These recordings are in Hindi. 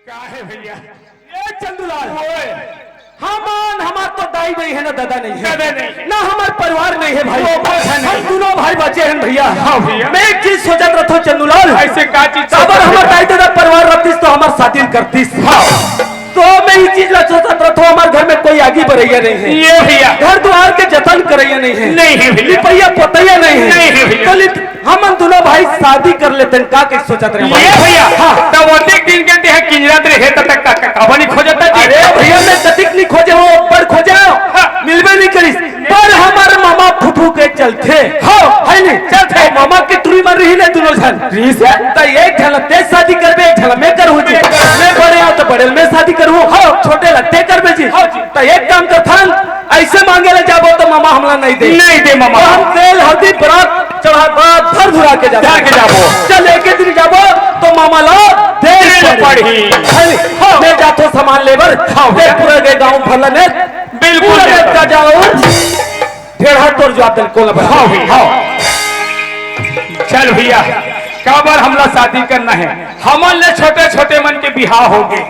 क्या है भैया? ये चंदूलाल हमार तो दाई नहीं है ना दादा नहीं है, दादा नहीं ना हमार परिवार नहीं है भाई। नहीं। हम दोनों भाई बचे हैं भैया। हाँ भैया। मैं एक चीज सोचत रहा चंदूलाल, ऐसे का चीज अगर हमार दाई दादा परिवार रखतीस तो हमार शादी करतीस। हाँ। तो मैं ये चीज सोचत रहा हमारे घर में कोई आगे बढ़ैया नहीं है, ये भैया घर द्वार के जतन करैया नहीं है, नहीं है भैया। लिपैया पोतैया नहीं है, नहीं है भैया। तो हम दोनों भाई शादी कर लेते हैं। का के सोचत रहे ये भैया हाँ। तब अतिक दिन के देह किंजरत रहे तब तक कहानी खोजता जी। अरे भैया मैं कतिक नहीं खोजे हो पर खोजे मिलबे नहीं करी, पर हमारे मामा फुफू के चलते हो है नहीं चलते मामा के टुरी मार रही ने दोनों जन रही से तो एक झलक ते शादी करबे, एक झलक मैं करूं जी। मैं बड़े हो तो बड़े में शादी करूं, हो छोटे लगते करबे जी। तो एक काम कर थान ऐसे मांगे ले जाबो तो मामा हमला नहीं दे मामा। हम तेल हल्दी बरात चढ़ा बात भर धुरा के जाबो। चल एक दिन जाबो तो मामा लो देर पड़ी। मैं जातो सामान लेबर पूरे गए गांव भरला ने बिल्कुल का जाओ फिर हाथ तोड़ जवाब दिल को चल भैया काबर हमला शादी करना है। हमन ले छोटे छोटे मन के बिहाव हो गए,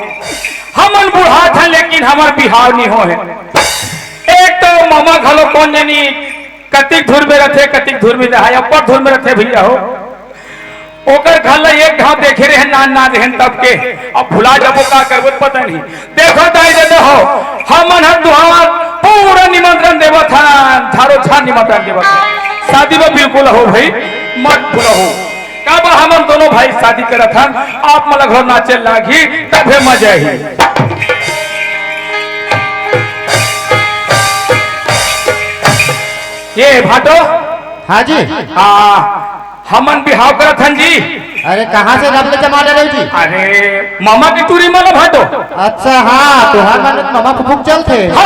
हमन बुढ़ा था लेकिन हमार बिहाव नहीं हो है। एक तो मामा घलो कौन जानी कतिक धुर में रखे कतिक धुर में रहा अपर धुर में रखे भैया हो। ओकर घर ला एक घाव देखे रहे ना रहे तब के अब भुला जाबो का करबो पता नहीं। देखो दाई दे हो हमन हर दुहावा पूरा निमंत्रण देबो था, झारो झार निमंत्रण देबो था। शादी में बिल्कुल हो भाई मत भूलो हो। कब हमन दोनों भाई शादी करत हन आप मला घर नाचे लागी तबे मजा ही। ये भाटो हाँ जी। हाँ हमन बिहाव करत हन जी। अरे कहाँ से रबले जमा ले रही जी? अरे मामा की टूरी मानो भाटो। अच्छा हाँ तो हाँ मन मामा फुफुक चलते हो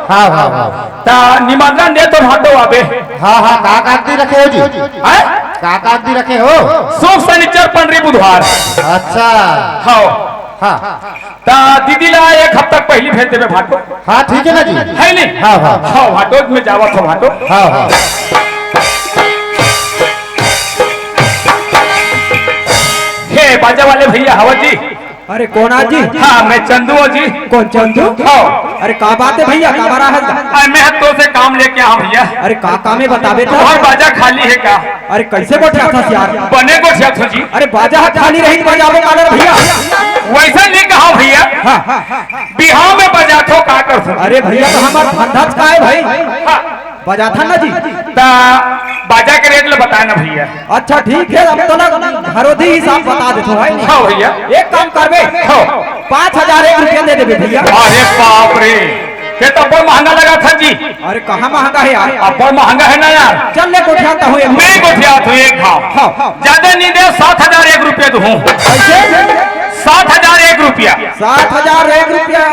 हाँ हाँ हाँ ता निमंत्रण दे तो भाटो आबे। हाँ हाँ का कागदी रखे हो जी? हैं का कागदी रखे हो? सोम शनिचर पंडरी बुधवार। अच्छा हाँ हाँ ता दीदी ला एक हफ्ता पहले भेज देबे भाटो। हाँ ठीक है ना जी। है नहीं? हाँ हाँ हाँ भाटो में जावा था भाटो। हाँ हाँ हे बाजा वाले भैया हवा जी। अरे कौन आज जी? हाँ मैं चंदू जी। कौन चंदू? हाँ अरे का बात है भैया का बारा है? मैं तो से काम लेके आऊं भैया। अरे का काम है बताबे तो। और बाजा खाली है क्या? अरे कैसे बैठा था यार? बने को छत जी। अरे बाजा खाली रही बजाबो काले भैया। वैसा नहीं कहा भैया। हाँ। बिहाव में बजा तो का कर। अरे भैया तो हमार धंधा का है भाई, बजा था ना जी। ता बाजा के रेट ले बताए ना भैया। अच्छा ठीक है अब तो ना घरोधी हिसाब बता देते भाई। हाँ भैया एक काम करबे 5,001 रुपया दे देबे भैया। अरे बाप रे ये तो बहुत महंगा लगा था जी। अरे कहाँ महंगा है यार? अब बहुत महंगा है ना यार। चल ले गोठियाता हूँ मैं गोठियात हूँ एक भाव ज्यादा नहीं दे 7,001 रुपया दूँ। कैसे? 7,001 रुपया। 7,001 रुपया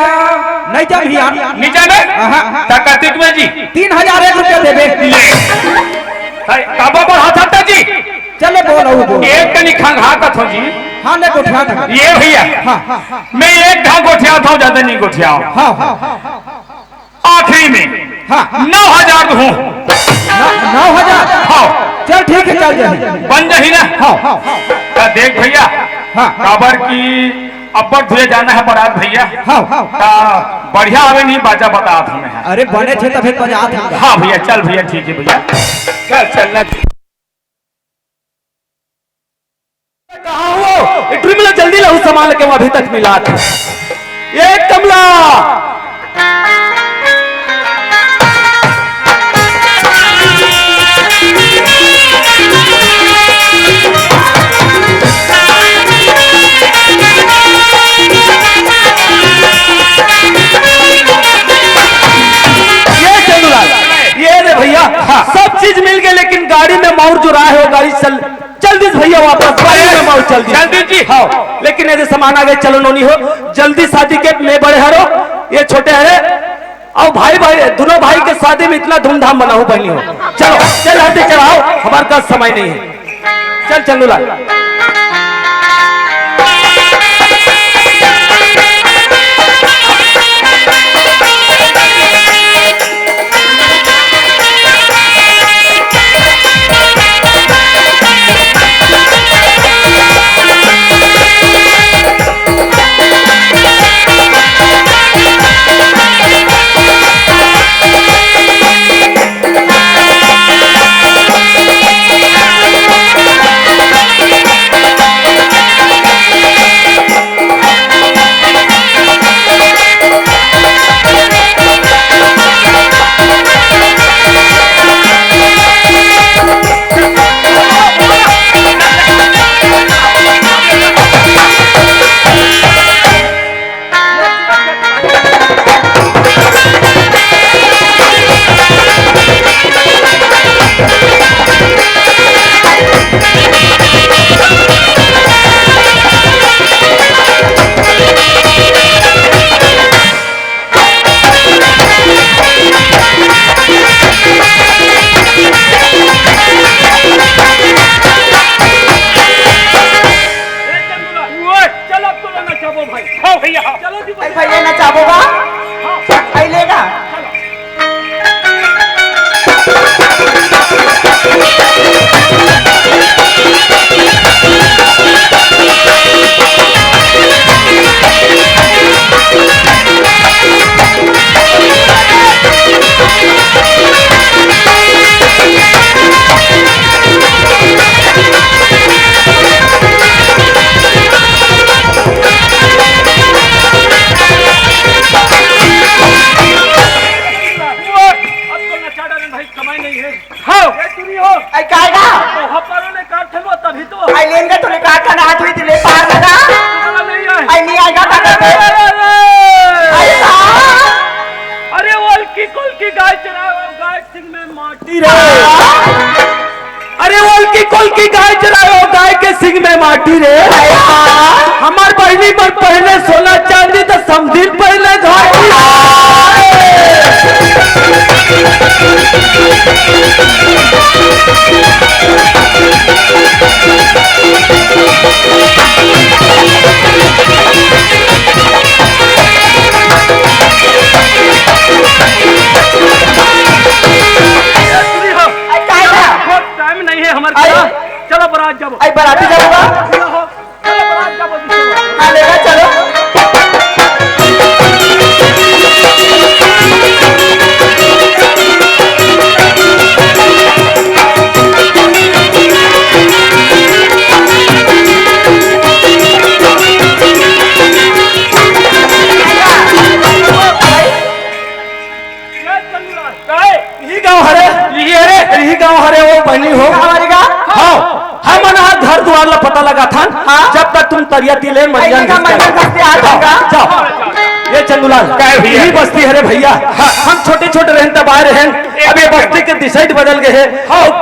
नहीं जा भैया। नीचे में तकतिक में जी 3,001 रुपया देबे। कब बढ़ा था जी? चले बोलो एक कनी खंघा का था जी। हाँ ले गोठिया ये भैया मैं एक ढंग गोठिया था ज्यादा नहीं गोठिया। आखिरी में 9,000 दूँ। 9,000? हाँ चल ठीक है चल जाए बन जाही ना। हाँ देख भैया काबर की अब्बर धुए जाना है बारात भैया। हाँ बढ़िया आवे नहीं बाजा बता तुम्हें। अरे बने थे तभी बजा थे। हाँ भैया चल भैया ठीक है भैया चल चलना। कहाँ हो? इतनी मिला जल्दी लाओ सामान के अभी तक मिला था। ये कमला ये रे भैया सब चीज मिल गए लेकिन गाड़ी में माउर जो रहा है वो गाड़ी चल जल्दी भैया वापस गाड़ी में माउर जल्दी जी। हाँ लेकिन यदि सामान आगे चलो नोनी हो जल्दी शादी के मैं बड़े हरो ये छोटे हरे और भाई दोनों भाई के शादी में इतना धूमधाम बना हो बनी हो। चलो चल हटे चढ़ाओ हमारे पास समय नहीं है। चल चंदूलाल तूने कहा था ना हाथ हुई थी ले पार लगा आई नहीं आएगा क्या करते अरे वल्की कुल की गाय चराओ गाय सिंह में माटी रे अरे वल्की कुल की गाय चराओ गाय के सिंह में माटी रे हमार बहनी पर पहले सोना चांदी तो समझिल पहले घाटी टाइम नहीं है हमारे चलो बारात जाओ आई बराती जाऊंगा चलो बारात जाओ हाँ लेगा चलो पता लगा था जब तक तुम तरिया तिले मंजन जाओ ये चंदूलाल यही बस्ती है रे भैया हम छोटे छोटे रहन तब आए रहन अब ये बस्ती के डिसाइड बदल गए है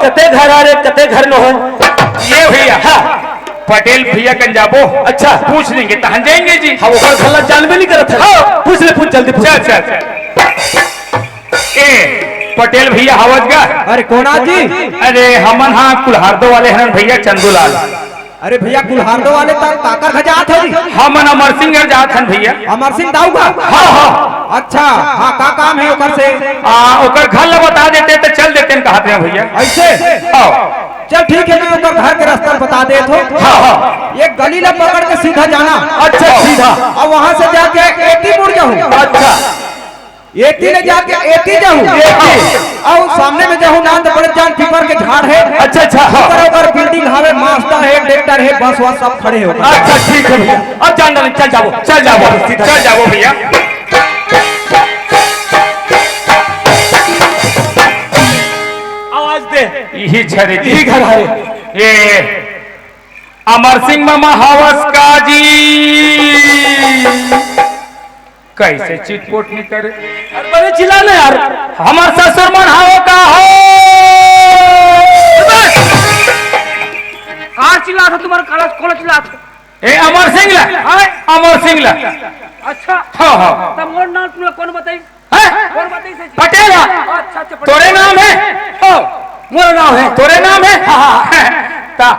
कते घर आ रहे कते घर न हो ये भैया पटेल भैया कन जाबो अच्छा पूछ लेंगे तो हम जाएंगे जी हाँ वो गलत जान में नहीं करते पूछ ले पूछ जल्दी पूछ ए पटेल भैया हवज का अरे कोना जी अरे हमन हाँ कुल्हारदो वाले हैं भैया चंदूलाल अरे भैया कुल्हारदो वाले तक काकर खजात है जी हमन अमर सिंह जात हैं भैया अमर सिंह दाऊ का हाँ हाँ अच्छा हाँ का काम है ओकर से ओकर घर ला बता देते तो चल देते हैं कहते हैं भैया ऐसे हाँ चल ठीक है मैं ओकर घर के रास्ता बता दे तो हाँ हाँ ये गली ला पकड़ के सीधा जाना अच्छा सीधा और वहाँ से जाके एटी मुड़ जाऊँ अच्छा एटी ने जाके एटी जाऊँ और सामने में जाऊँ नांद बड़े जान पीपर के झाड़ है अच्छा अच्छा हाँ ऊपर बिल्डिंग हवे मास्टर है डायरेक्टर है बस वहाँ सब खड़े हो अच्छा ठीक है भैया अब जान डालें चल जाओ भैया आवाज दे यही छरे यही घर है ये अमर सिंह मामा हवस का जी कैसे चिटपोट नहीं करे अरे बड़े चिल्लाने यार हमार ससुर मन हाओ का हो कहाँ चिल्ला था तुम्हारा काला कौन चिल्ला था ए अमर सिंह ला अमर सिंह ला अच्छा हाँ हाँ तब मोर नाम तुमने कौन बताई कौन बताई से पटेल अच्छा अच्छा तोरे नाम है ओ मोर नाम है तोरे नाम है ता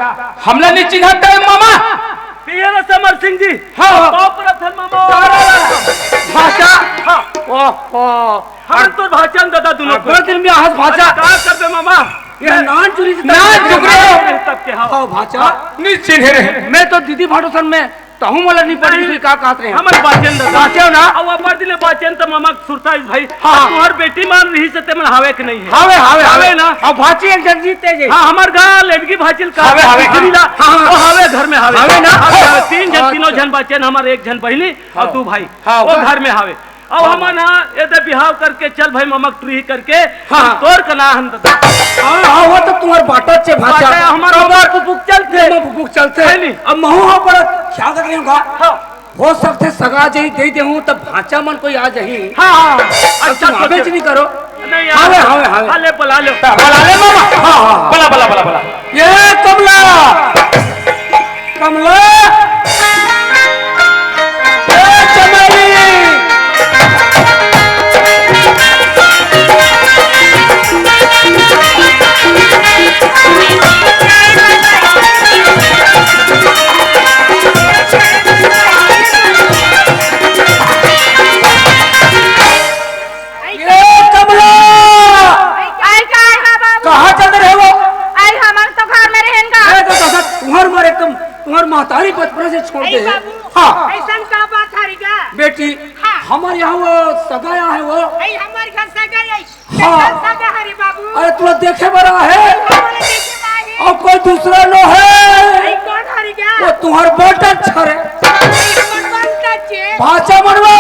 हमला नहीं चिन्हता है मामा पीएन समर सिंह जी हाँ बाप रतन मामा भाषा हाँ ओहो हम तो भाषा दादा दोनों को दिन में आज भाषा का करबे मामा ये नान चुरी नान चुकरे तब के हाँ भाषा निश्चित है मैं तो दीदी फाटोसन में तहु मला नहीं पड़ी थी का कहत रहे हमर बाचन दादा क्यों ना अब अपर दिले बाचन त मामा सुरता भाई हां तोहर बेटी मान रही से ते मन हावे के नहीं है हावे ना अब भाची एक जन जीते जे हां हमर गा लड़की भाचिल का हावे हां हावे घर में हावे ना तीन जन तीनों जन बाचन हमर एक जन बहिनी और तू भाई वो घर में हावे अब हम ना ये तो बिहाव करके चल भाई ममक ट्री करके तोर का ना हम हां वो तो तुम्हार बाटा से भाषा हमार बार बुक चलते अब महू हो पर क्या कर रहे हो हो सकते सगा जही दे देहूं तब भाचा मन कोई आ जही हां अच्छा बेच नहीं करो नहीं हावे हाले बुला ले मामा हां बुला ये कमला ए चमेली महतारी बचपन से छोड़ दे हाँ ऐसा का बात है क्या बेटी हाँ। हमारे यहाँ वो सगा यहाँ है वो हमारे घर सगा है हाँ। सगा है बाबू अरे तुला देखे बड़ा है और कोई दूसरा नो है कौन है क्या वो तुम्हार बेटा छरे भाषा बनवा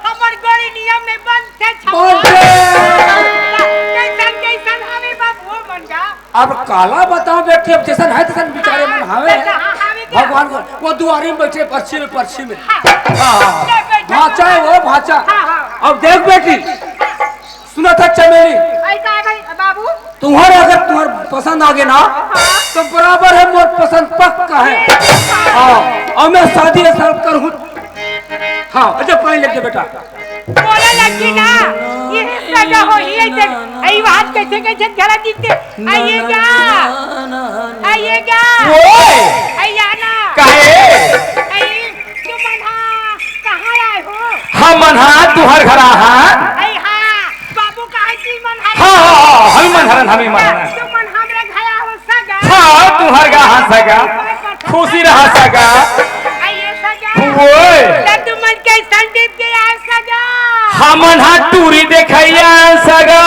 हमार गोरी नियम में बंद थे कैसन हमें बाबू मन जा अब काला बताओ बेटी अब जैसा है तैसा बेचारे मन हावे भगवान को वो दुआरी में बैठे पर्ची में हाँ, ले बैठो। भाचा है वो भाचा। हाँ, हाँ। अब देख बेटी, सुना था चमेली, ऐसा है भाई बाबू। तुम्हारे अगर तुम्हारे पसंद आ गए ना तो बराबर है, मोर पसंद पक्का है। हाँ, और मैं शादी ऐसा करूँ। हाँ, अच्छा पहले लेके बेटा बोला लगी ना, ये सजा हो ही ऐसे, ऐ बात कैसे झलक दिखते, आइएगा, आइएगा, आइया ना, तुम कहाँ आए हो? हम मनहा तुहर घरा हाँ ऐ हाँ, बाबू कहाँ की मनहार? हाँ हम मनहरन हमी मनहरन तुम मन हमरे घया हो सगा? हाँ तुहर गा हाँ सगा खुशी रहा सगा आइए सगा, ओए तब तुम मन के संदीप के आ सगा, हमन हा टूरी देखैया सगा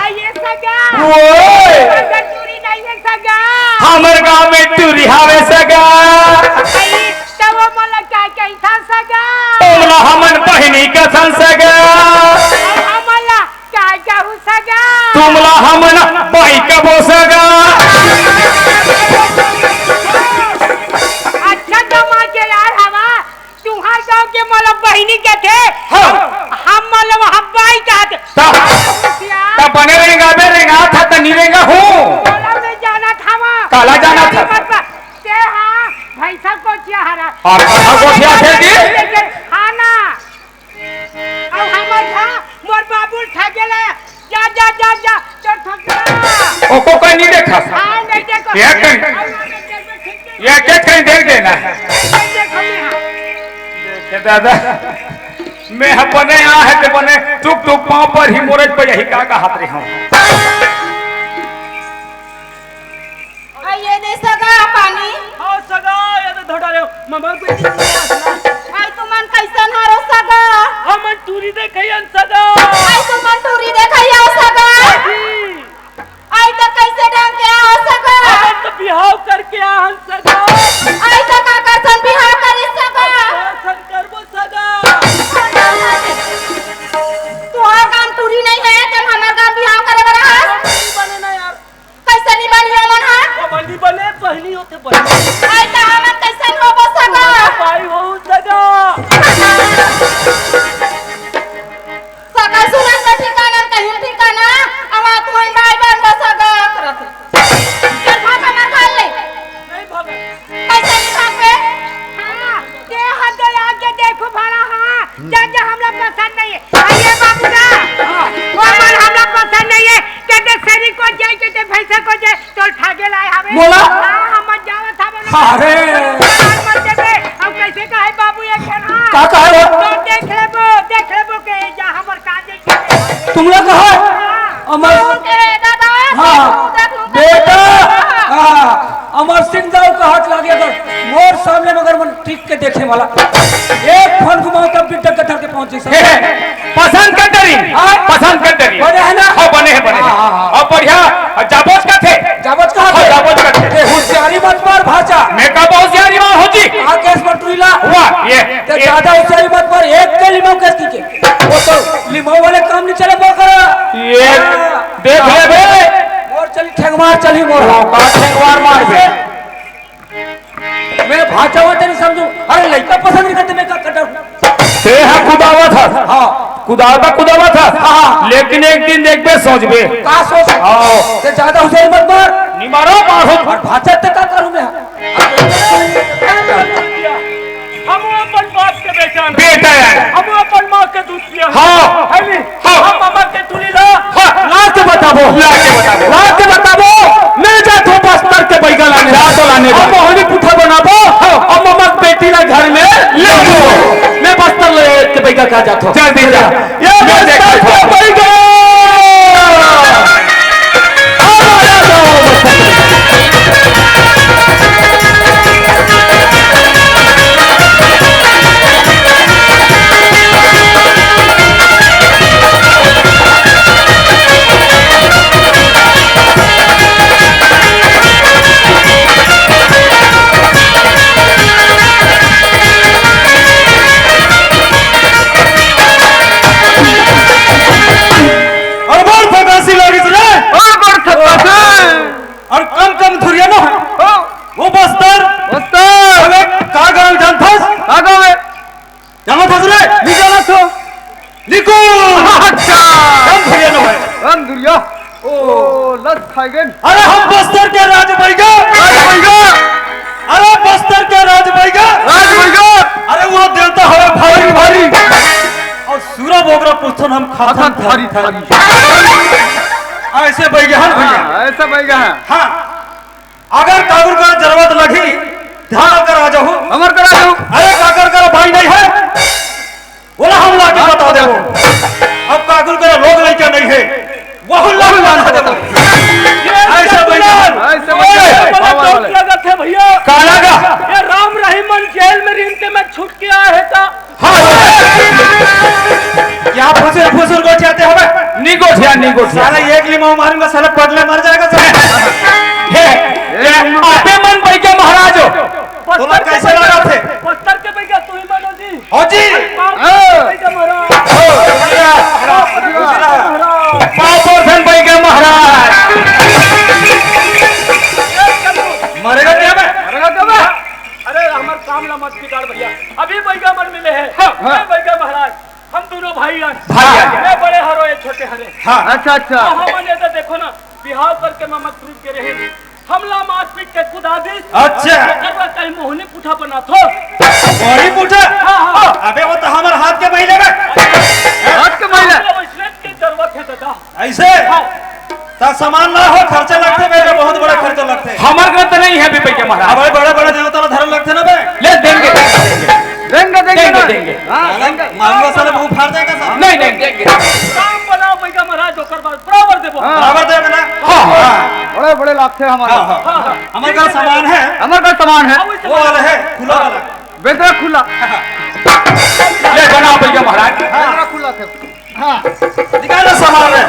आइए सगा, ओए अगर दूरी नहीं है सगा, हमर गांव में टूरी हावे सगा आई तब वो मला क्या कैसा सगा, तुमला हमन बहिनी का सन सगा हमला क्या हो सगा, तुमला हमन बही का बो सगा अच्छा दमा के यार हवा तुम्हार गांव के मला बहिनी के थे, हम मतलब हब्बाई का थे, ता बने रहेगा बे रहेगा था त नहीं रहेगा हूँ बोला में जाना था वहाँ, काला जाना था। ते हाँ भैंसा को हरा और कहाँ गोठिया थे जी? हाँ ना, अब हमर था मोर बाबू ठगेले, जा जा जा जा तो ठगला, ओको कोई नहीं देखा हाँ नहीं देखो, ये कहीं ये क्या कहीं देख देना देखो यहाँ, ये दादा मैं अपने यहाँ है तो बने टुक टुक पाँव पर ही मोरज पर यही का हाथ रही हूँ ये नहीं सगा पानी हाँ सगा ये तो धोड़ा रे मम्मा को आई तुमन कैसन हारो सगा हमन टूरी देखैया सगा आई तुमन टूरी देखैया सगा आई तो कैसे ढंग के आओ सगा हमन तो बिहाव करके आहन सगा आई तो का करसन बिहार करे सगा सन करबो सगा तुहार काम टूरी नहीं है तुम हमार काम बिहार करे बरा नहीं बने ना यार कैसे नहीं बनी हमन हा बनी बने पहली होते बनी आई तो हमन कैसन होबो सगा भाई हो सगा सगा सुना का ठिकाना कहीं ठिकाना आवा तुम भाई बन सगा करत चल भाग हमार घर ले नहीं भागा कैसे नहीं भागे हाँ ते हद आगे देखो भला, हाँ जा जा हमरा पसंद नहीं है, आइए बाबू जा, वो मन हमरा पसंद नहीं है, कहते सैनिक को जाए कहते भैंसा को जाए तो ठगे लाए हमें, बोला? हाँ हम जावत था अरे मत देबे, हम कैसे कहे बाबू एक हाँ का कहे तो देख लेबो के जा हमर काज देखे, तुम लोग कहा अमर के दादा हाँ बेटा हाँ अमर सिंह दाव का हाथ लागे अगर मोर सामने मगर मन ठीक के देखे वाला एक फोन घुमाओ तब भी टक्कर के पहुंचे सब पसंद कर डरी पसंद कर डरी बने है ना हाँ बने हैं बने हैं और बढ़िया जाबोज का थे जाबत कहा हाँ, जाबत का थे। होशियारी मत मार भाचा मैं का बहुत यारी मां होती आकेश मटुरीला हुआ ये ते ज्यादा होशियारी मत मार एक के लिमाओ केस की के वो तो लिमाओ वाले काम नहीं चले वो कर ये देख ले बे मोर चली ठेंगमार चली मोर का ठेंगवार मार बे मैं भाचा हुआ नहीं समझू अरे लड़का पसंद नहीं करते मैं का कटर ते है कुदावा था हाँ कुदावा था हाँ। लेकिन एक दिन देख बे सोच बे का सोच आओ। ते ज्यादा होशियारी मत मार नहीं मारो मारो और भाचा ते का करूं मैं हम अपन बाप के पहचान बेटा है हम अपन माँ के दूध पिया हाँ है नी? हाँ। हम मामा के तुली ला ला के बताबो मैं जाता हूँ बस्तर के बैगन लाने जा तो लाने अब मोहनी पुठा बनाबो अब मम्मा बेटी ना घर में ले लो मैं बस्तर ले के बैगन का जाता हूँ जल्दी जा ये बस्तर के बैगन खाएंगे। अरे हम बस्तर के राज भैया, अरे बस्तर के राज भैया, अरे वो देवता है भारी भारी और सूरा बोगरा पुस्तन हम खाथन थारी थारी ऐसे बैगहन भैया, ऐसा बैगा है। हाँ अगर कागुर का जरूरत लगी ध्यान कर आ जाओ, अमर करा दो। अरे काकर का भाई नहीं है बोला हम लाके बता दे, अब कागुर का लोग लेके नहीं है वो लोग लाना दे ऐसा बैगहन ऐसे बैगा लगा थे भैया काला का ये राम रहीमन जेल में रिंग के मैं छूट के आया है था। क्या फुसुर फुसुर को चाहते हो बे? निगोठिया साला एक लिमाओ मारूंगा साला पगले मर जाएगा आपे मन बैठे महाराज हो। तो लोग कैसे लगा थे? पत्थर के भैया तू ही मानो जी। हो जी भैया महाराज पापोर्धन बैठे महाराज मरेगा क्या बे? अरे हमार काम ला मत बिगाड़ भैया, अभी भैया मन मिले हैं। भैया महाराज हम दोनों भाई हैं, मैं बड़े हरो ये छोटे हरे। अच्छा अच्छा। हमने तो देखो ना बिहाव करके मैं मकरूब के रहे हमला मार पीट के खुदा दी। अच्छा कहीं मोहनी पुठा बना थो बड़ी पुठा। अबे वो तो हमारे हाथ के महीने में हाथ के महीने की जरूरत है दादा। ऐसे ता सामान ना हो खर्चा लगते मेरे बहुत बड़ा खर्चा लगते। हमारे घर तो नहीं है भी बैठे महाराज। हमारे बड़े बड़े देवता धर्म लगते ना बे। ले देंगे देंगे देंगे देंगे मांगो साले मुंह फाड़ जाएगा साहब। नहीं नहीं देंगे। काम बनाओ भैया महाराज होकर बाद बराबर देबो। बराबर देगा ना। बड़े बड़े लाभ थे हमारे। हमारे का सामान है, हमारे का सामान है वो वाला है खुला वाला। बेहतर खुला। ले बनाओ भैया महाराज। बेहतर खुला थे। हाँ निकालो सामान है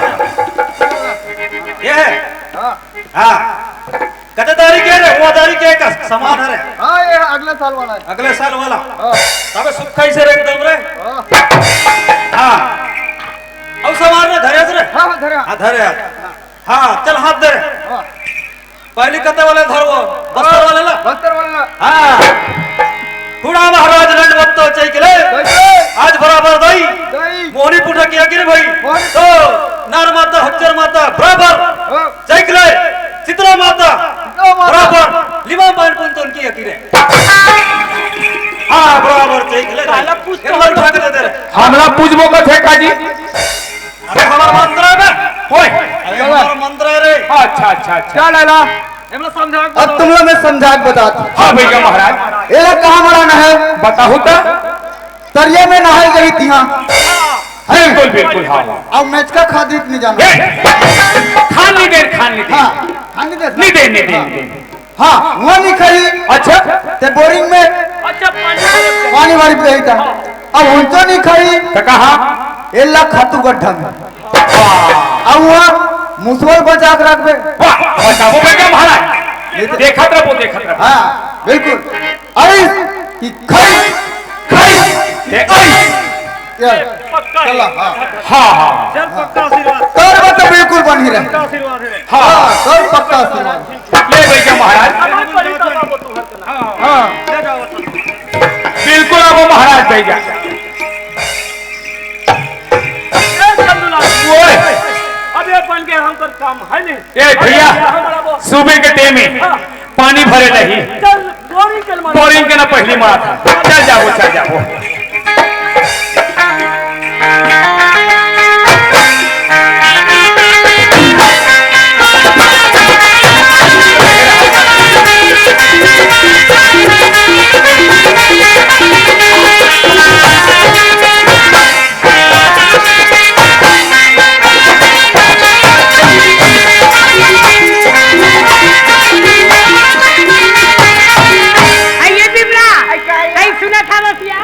ये है। हाँ कतेदारी के रे हुआदारी के का सामान है रे। हाँ ये अगले साल वाला है। अगले साल वाला तबे सुखा ही से रे एकदम रे। हाँ अब सामान में धरे रे। हाँ धरे। हाँ धरे। हाँ चल हाथ दे रे। पहली कते वाले धर वो बस्तर वाले ला। बस्तर वाला। हाँ खुड़ा महाराज रंग बत्तो चाहिए आज बराबर दई मोहनी पुठा किया कि भाई तो नार माता हज्जर माता बराबर चाहिए चित्रा माता बराबर लिमा बाल पुंतन किया कि रे। हाँ बराबर चाहिए काला पुष्ट एकदम उठा के दे रे। हमला पूजबो का थे काजी। अबे हमारा मंत्र है बे। ओए अबे हमारा मंत्र है रे। अच्छा अच्छा अच्छा। क्या लाला? अब तुम लोग मैं समझा के बताता। हाँ भैया महाराज ये लोग कहाँ मराना है? बताओ तो। तरिया में नहाई गई थी। हाँ बिल्कुल बिल्कुल हाँ। अब मैच का खादित नहीं जाना। खान नहीं दे खान नहीं दे। हाँ हाँ नहीं दे। नहीं दे नहीं दे नहीं दे। हाँ वहाँ नहीं खड़ी। अच्छा ते बोरिंग में अच्छा पानी वाली पे ही था। अब उनको नहीं खड़ी। तो कहा ये लाख खातू गड्ढा में। अब वहाँ मुसवल बचा के रख दे। वाह बताओ भैया महाराज देखा तो वो देखा था। हाँ बिल्कुल। आई कि खड़ी खड़ी चला। हाँ हाँ हाँ चल पक्का आशीर्वाद। कर तो बिल्कुल बन ही रहे। आशीर्वाद है। हाँ कर पक्का आशीर्वाद। ले भैया महाराज हाँ बिल्कुल अब महाराज भैया। अब ये बन गए हमकर काम है नहीं। ए भैया सुबह के टाइम में पानी भरे नहीं चल बोरिंग के ना पहली मारा था। चल जाओ चल जाओ। आइए बिमला कहीं सुना था बसिया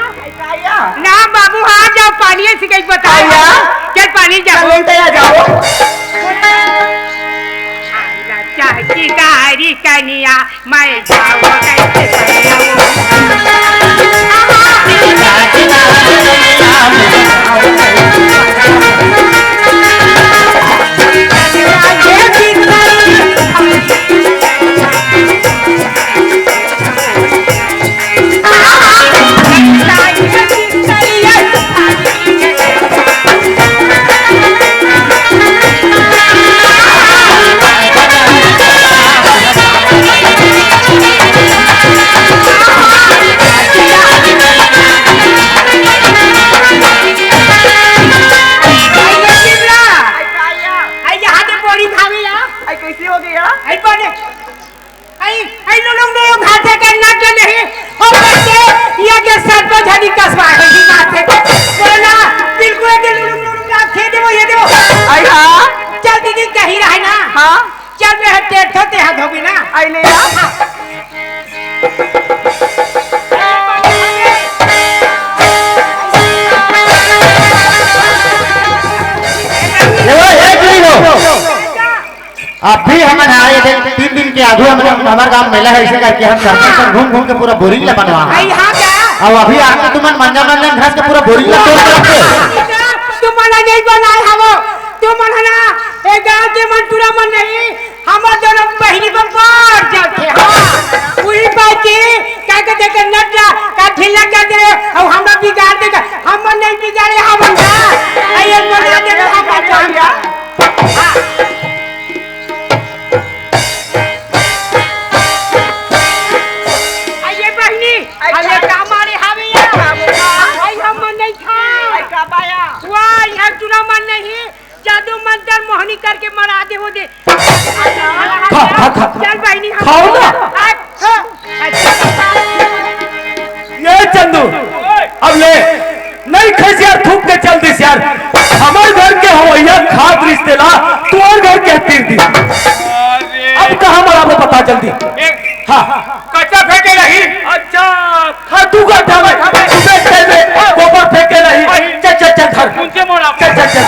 अभी हम आए थे 3 दिन के आगे हमारे गांव मेला है, ऐसे करके हम सब घूम घूम के पूरा बोरिंग ला बनवा यहाँ क्या अब अभी आके तुम मंजन घास के पूरा बोरिंग ला तोड़ रखे। तुम मना नहीं बनाए हवो, तुम मना ए गांव के मंटूरा मन नहीं, हमर दोनों बहिनी को मार जाते हां पूरी बात का के देख नट जा का ढीला कर दे और हमरा बिगाड़ देगा, हम नहीं बिगाड़े हम ना ये बोला दे हम जाएगा। आइए बहिनी आइए कामारे हवे आई हम नहीं खा का बाया वाह यह चुना मन नहीं जादू मंत्र मोहनी करके मरा दे हो दे। चल बहिनी खाओ ना। ये चंदू अब ले नहीं खैस यार, थूक के चल दिस यार, हमारे घर के हो यार खाद रिश्ते ला तू और घर के तीर दी। अब कहाँ मरा वो बता जल्दी। हाँ कच्चा फेंके रही। अच्छा हाँ तू का गोबर फेंके रही। चल चल चल घर उनसे मोड़ा चल चल चल।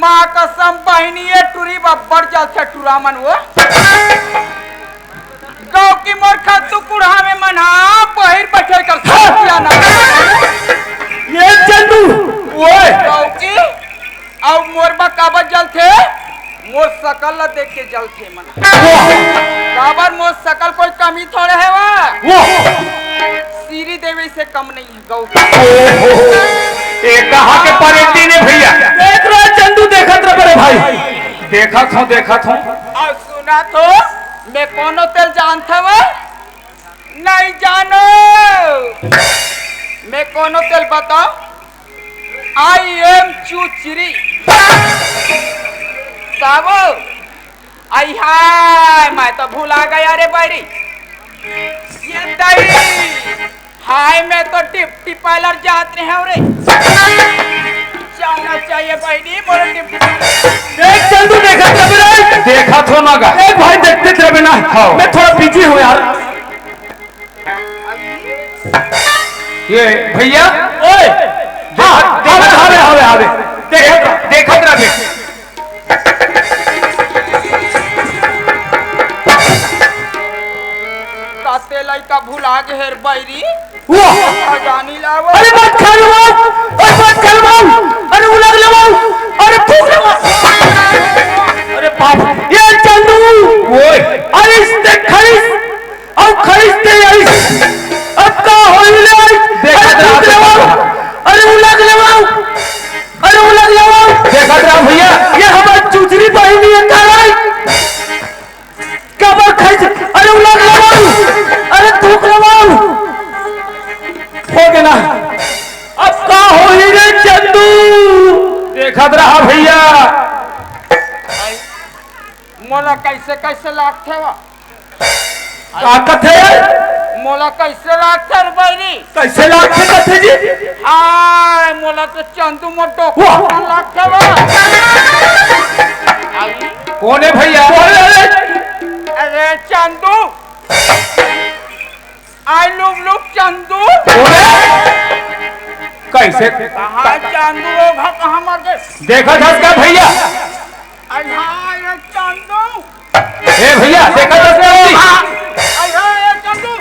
माँ कसम बहनी ये टूरी बब्बर जल टूरा मन वो गाँव की मोर खतु कुड़ा में मना बहिर बैठे कर ना ये चंदू ओए गाँव की अब मोर बा काबर जल थे मोर सकल ला देख के जल थे मना काबर मोर सकल कोई कमी थोड़े है वो सीरी देवी से कम नहीं है गाँव की। एक कहा के परेती ने भैया देख रहा चंदू देखत रहे बड़े भाई देखा था और सुना तो मैं कोनो तेल जानता हूँ नहीं जानो मैं कोनो तेल बताओ आई एम चूचरी साबो आई हाय मैं तो भूला गया रे बैरी ये दही हाय मैं तो डिप्टी पार्लर जाते हैं रे जाना चाहिए बहनी बोले डिप्टी देख चंदू देखा तो ना गा एक भाई देखते थे बिना मैं थोड़ा बिजी हूँ यार। ये भैया ओए हावे देखा रहे काते लइका भुला गे हेर बैरी जानी लावो अरे मत खलवाओ अरे उलग लगाओ अरे फूक लगाओ अरे बाप ये चंदू ओए अरे इसने खरीदते अब का होइले अरे उलग लगाओ देखा रहा भैया ये हमारी चूचरी बहिनी है कराई कबर खरीद अरे उलग लगाओ अरे थूक लगाओ हो गया ना अब का होई रे चंदू देखा रहा भैया मोला कैसे कैसे लागथे वा ताकत है मोला कैसे लागथे रे बैरी कैसे लागते कथे जी आय मोला तो चंदू मोटो वाह! लागथे वा कौन है भैया अरे चंदू आई लुक चंदू कैसे कहाँ चंदू वो घर कहाँ मर गए देखा था क्या भैया अरे चंदू ए भैया देखा था क्या अरे चंदू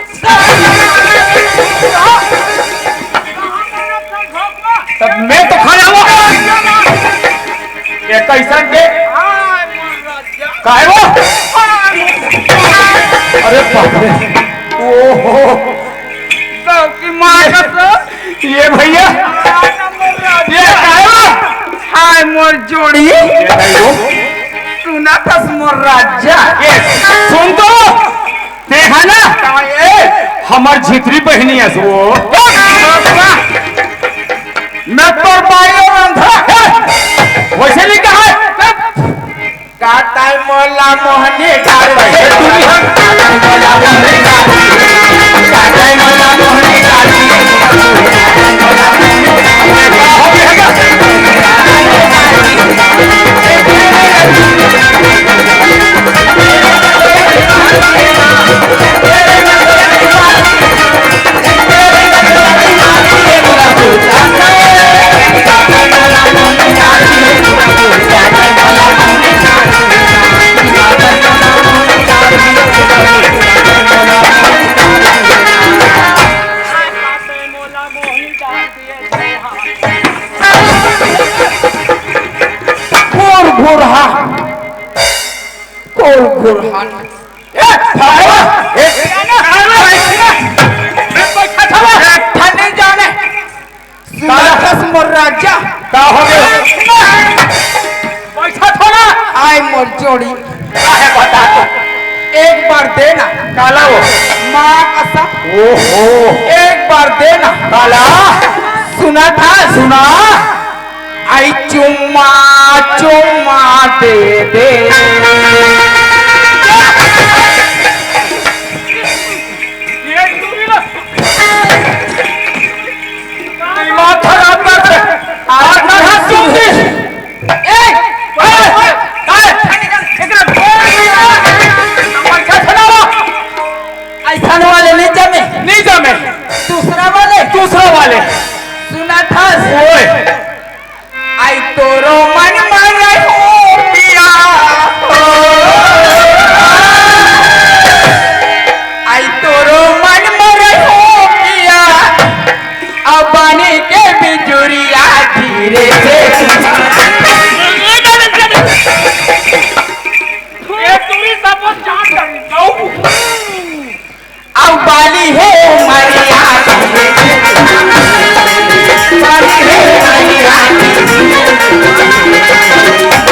ये कैसन के हाय मोर राजा काहे वो अरे बाप रे ओहो गाँव की माँ का ये भैया ये काहे वो हाय मोर जोड़ी ये नहीं वो सुना था मोर राजा ये सुन तो देखा ना हमार झित्री पहनी है वो मैं तो पायो अंधा वैसे नहीं कहा काटा मोला मोहनी डाल मोला मोहनी राजा का हो गया पैसा थोड़ा आय मोर जोड़ी काहे बता तो एक बार देना काला वो माँ कसम ओहो एक बार देना काला सुना था सुना आई चुम्मा चुम्मा दे दे ये दूरी ना दिमाग खराब कर दे आज ना हाथ तुम दी ऐसा वाले नहीं जमे नहीं जमे दूसरा वाले सुना था ओए आई तोरो मन मर हो पिया आई तोरो मन मर हो पिया अब बने के बिजुरिया धीरे से अब बाली है मरिया बाली है मरिया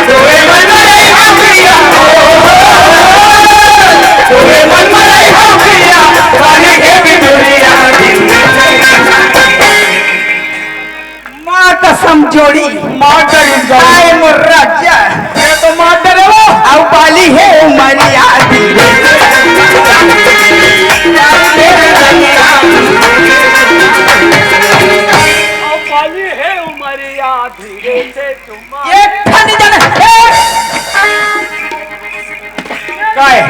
तोरे मन में हो पिया तोरे मन में हो पिया बाली है बिजुरिया माँ कसम जोड़ी मार्टर आए मोर राजा ये तो मार्टर है वो अब बाली है मरिया धीरे ये ठंडी जन काय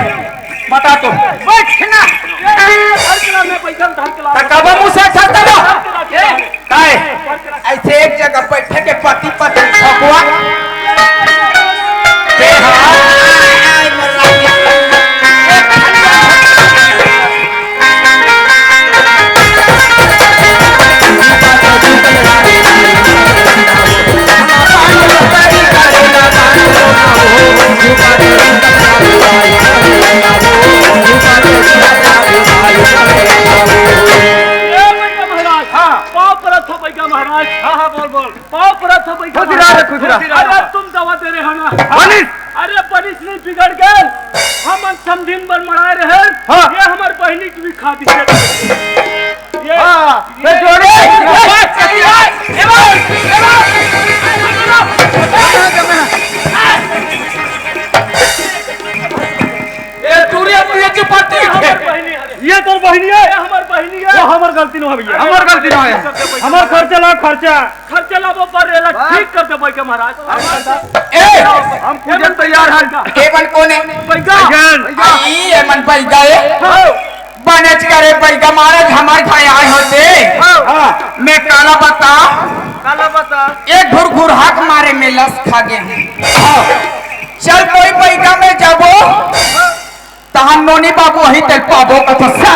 बता तो बैठना कब मुंह से छाता लो काय ऐसे एक जगह बैठे के पति पति ठकुआ के तुम दवा दे रहे हो ना अरे बनिस नहीं बिगड़ गए हम समझिन पर मरा रहे ये हमारे बहनी की भी खा दी ये तो बहनी है हमारी बहनी है हमारी गलती नहीं है हमार गलती ना है हमार खर्चा ला वो पर ठीक कर दे भाई के महाराज ए हम पूजन तैयार हैं एवन कोने पैगा आई एमन पै गए बनच करे पैगा महाराज हमारे खाए आए होते मैं काला बता एक घुर हाक मारे में लस खा गए चल कोई पैगा में जाबो तहां नोनी बाबू वही तक पाबो कथसा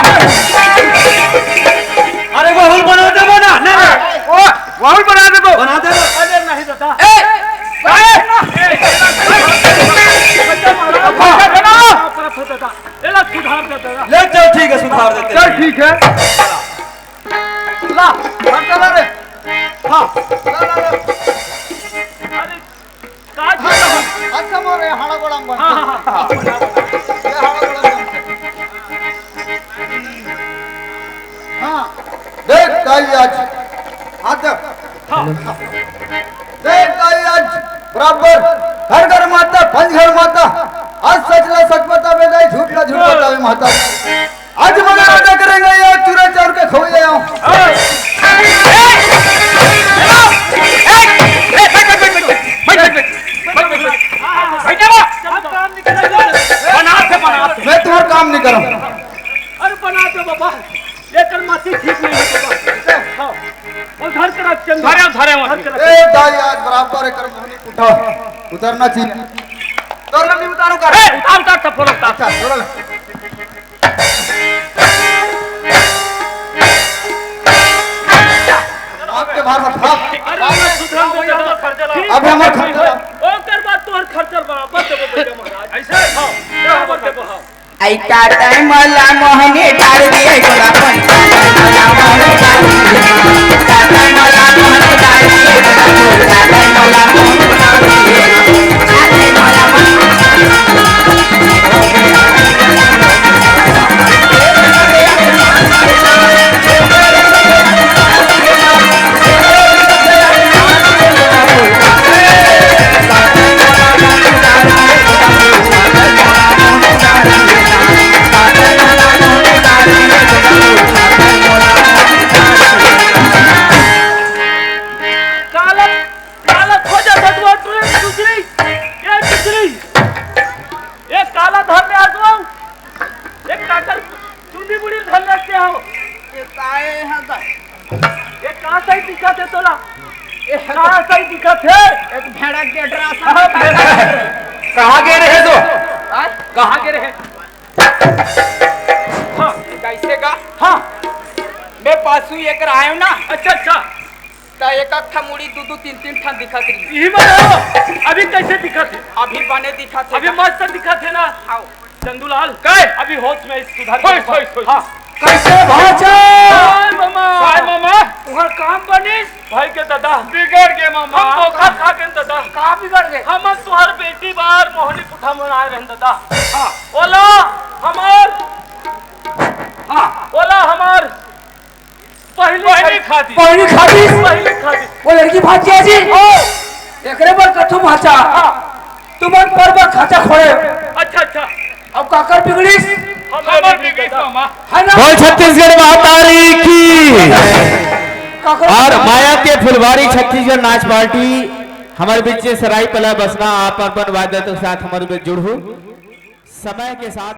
अरे वो हुल बना दे ना वही बना दे तो अरे नहीं दादा ए फाड़ देते चल हैं। ठीक है ला हम चला रे हाँ अच्छा मोरे हाड़ा गोड़ाम बन हाँ देख ताई आज हाथ देख ताई आज बराबर घर घर माता पंच घर माता आज सच ला सच बता बे गई झूठ ला झूठ बता बे माता आज मगर आजा करेंगे यार चूरा चार के खोई जाओ मैं तुम्हारा काम नहीं करूँ अरे बना दो बाबा लेकर माटी ठीक नहीं है बाबा और घर तरफ चल ए दाई आज बराबर है कर मोहनी उठा उतरना चाहिए उतरना नहीं उतारू कर उतार टप्पो लगता अच्छा छोड़ ले आपके बाहर मत भाग अरे सुधरन दे दो खर्चा ला अब हमार खर्चा ओ कर बात तोहर खर्चा बराबर देबो बेटा महाराज ऐसे हां बराबर देबो हां ऐका टाइमला मोहने डाल दिए गोलापन टाइमला मोहने डाल दिए टाइमला मोहने डाल दिए टाइमला मोहने डाल दिए टाइमला काला खोजा धतवा ट्रेन दूसरी ये दूसरी एक काला धर ले आजो एक काकर चुंडी बुड़ी धर लेते हो ये काए है दा ये कहां से दिखत है तोला ये कहां से दिखत है एक भेड़ा के ड्रास कहाँ गए रहे तो कहां गिरे है हां कैसे का हां मैं पासू एक आयो ना अच्छा अच्छा ता एक ठा मुड़ी दू दू तीन तीन ठा दिखत रही यही बताओ अभी कैसे दिखत है अभी बने दिखत अभी मस्त दिखत है ना आओ चंदूलाल काय? अभी होश में सुधार होश, होश। हां कैसे भाचा हाय मामा काय मामा तुम्हार काम बनिस भाई के दादा बिगड़ गए मामा हम धोखा खा के दादा का बिगड़ गए हम तुहार बेटी बार मोहनी पुठा मनाए रहन दादा हां ओला हमार हां ओला हमार पहली खाती वो लड़की भाजी जी एकरे पर कथु भाचा तुमन पर खाचा खोले अच्छा अच्छा अब काकर बिगड़ीस हमार बिगड़ी मामा है ना बोल छत्तीसगढ़ महातारी की काकर और माया के फुलवारी छत्तीसगढ़ नाच पार्टी हमारे बीच से सराय पला बसना आप अपन वाद्य के साथ हमारे बीच जुड़ हो समय के साथ